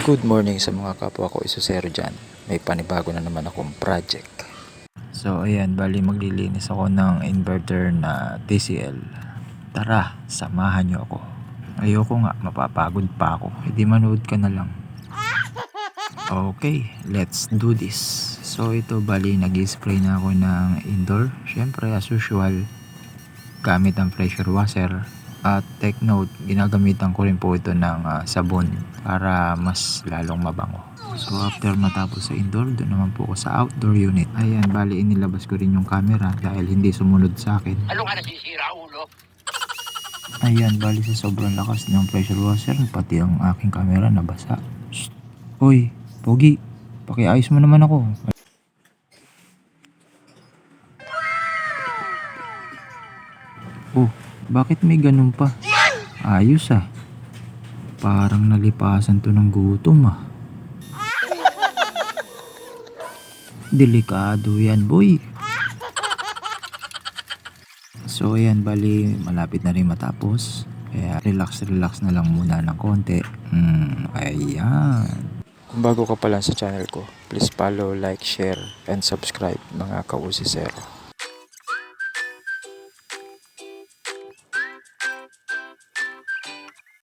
Good morning sa mga kapwa ko isosero dyan. May panibago na naman akong project. So ayan, bali maglilinis ako ng inverter na TCL. Tara, samahan nyo ako. Ayoko nga, mapapagod pa ako. Hindi manood ka na lang. Okay, let's do this. So ito bali nag-spray na ako ng indoor. Syempre as usual, gamit ang pressure washer. At take note, ginagamitan ko rin po ito ng sabon para mas lalong mabango. So after matapos sa indoor, doon naman po ako sa outdoor unit. Ayan, bali inilabas ko rin yung camera dahil hindi sumunod sa akin. Ano ka nasisira, ulo? Ayan, bali sa sobrang lakas ng pressure washer, pati ang aking camera nabasa. Shh! Hoy, Pogi, pakiayos mo naman ako. Oh, bakit may ganun pa? Ayos ah. Parang nalipasan to ng gutom ah. Delikado yan, boy. So ayan, bali malapit na rin matapos. Kaya relax na lang muna ng konti. Ayan. Kung bago ka pa lang sa channel ko, please follow, like, share, and subscribe mga kausisero.